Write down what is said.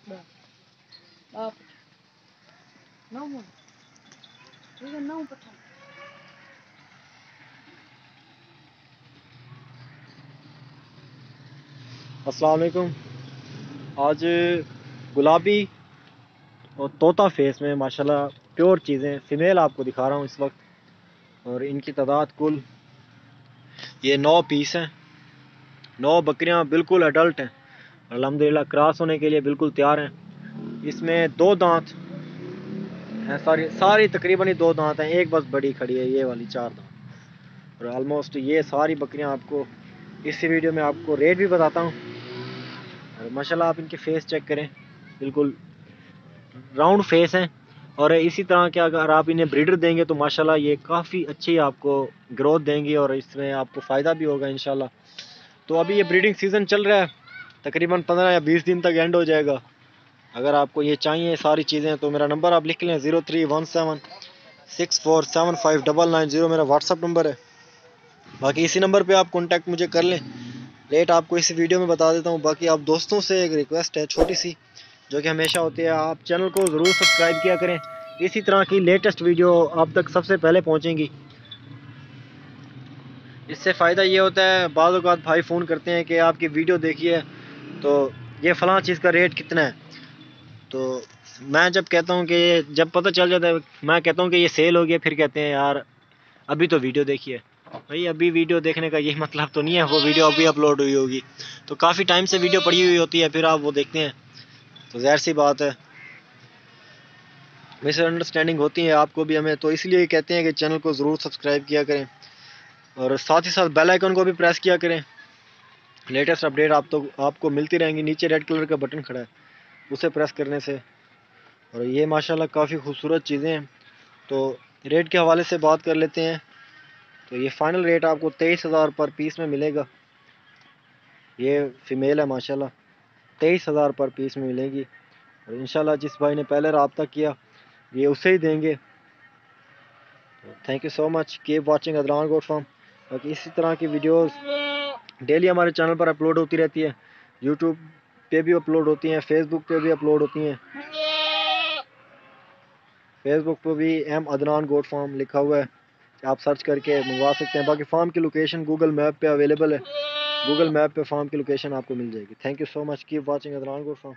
अस्सलाम वालेकुम। आज गुलाबी और तोता फेस में माशाल्लाह प्योर चीज़ें फीमेल आपको दिखा रहा हूँ इस वक्त, और इनकी तादाद कुल ये 9 पीस हैं। 9 बकरियां बिल्कुल अडल्ट हैं, अल्हम्दुलिल्लाह क्रॉस होने के लिए बिल्कुल तैयार हैं। इसमें 2 दांत हैं, सारी तकरीबन ही 2 दांत हैं, एक बस बड़ी खड़ी है ये वाली 4 दांत। और ऑलमोस्ट ये सारी बकरियां आपको इसी वीडियो में आपको रेट भी बताता हूँ। और माशाल्लाह आप इनके फेस चेक करें, बिल्कुल राउंड फेस हैं। और इसी तरह के अगर आप इन्हें ब्रीडर देंगे तो माशाल्लाह ये काफ़ी अच्छी आपको ग्रोथ देंगी और इसमें आपको फ़ायदा भी होगा इंशाल्लाह। तो अभी ये ब्रीडिंग सीज़न चल रहा है, तकरीबन 15 या 20 दिन तक एंड हो जाएगा। अगर आपको ये चाहिए सारी चीज़ें तो मेरा नंबर आप लिख लें 0317647599 मेरा व्हाट्सअप नंबर है। बाकी इसी नंबर पे आप कॉन्टैक्ट मुझे कर लें। रेट आपको इस वीडियो में बता देता हूँ। बाकी आप दोस्तों से एक रिक्वेस्ट है छोटी सी, जो कि हमेशा होती है, आप चैनल को ज़रूर सब्सक्राइब किया करें। इसी तरह की लेटेस्ट वीडियो आप तक सबसे पहले पहुँचेंगी। इससे फ़ायदा ये होता है, बाज़ औक़ात भाई फ़ोन करते हैं कि आपकी वीडियो देखी है तो ये फ़लाँ चीज़ का रेट कितना है। तो मैं जब कहता हूँ कि जब पता चल जाता है, मैं कहता हूँ कि ये सेल हो गया, फिर कहते हैं यार अभी तो वीडियो देखी है। भाई अभी वीडियो देखने का ये मतलब तो नहीं है वो वीडियो अभी अपलोड हुई होगी, तो काफ़ी टाइम से वीडियो पड़ी हुई होती है, फिर आप वो देखते हैं तो ज़ाहिर सी बात है मिसअंडरस्टैंडिंग होती है आपको भी हमें। तो इसलिए कहते हैं कि चैनल को ज़रूर सब्सक्राइब किया करें और साथ ही साथ बेल आइकन को भी प्रेस किया करें। लेटेस्ट अपडेट आपको मिलती रहेंगी। नीचे रेड कलर का बटन खड़ा है, उसे प्रेस करने से। और ये माशाल्लाह काफ़ी खूबसूरत चीज़ें हैं। तो रेट के हवाले से बात कर लेते हैं। तो ये फ़ाइनल रेट आपको 23,000 पर पीस में मिलेगा। ये फ़ीमेल है माशाल्लाह, 23,000 पर पीस में मिलेगी। और इंशाल्लाह जिस भाई ने पहले रब्ता किया ये उसे ही देंगे। तो thank you so much, keep watching Adnan goat farm. बाकी इसी तरह की वीडियोस डेली हमारे चैनल पर अपलोड होती रहती है। यूट्यूब पे भी अपलोड होती हैं, फेसबुक पे भी अपलोड होती हैं। फेसबुक पर भी एम अदनान गोट फार्म लिखा हुआ है, आप सर्च करके मंगवा सकते हैं। बाकी फार्म की लोकेशन गूगल मैप पे अवेलेबल है, गूगल मैप पे फार्म की लोकेशन आपको मिल जाएगी। Thank you so much, keep watching Adnan goat farm.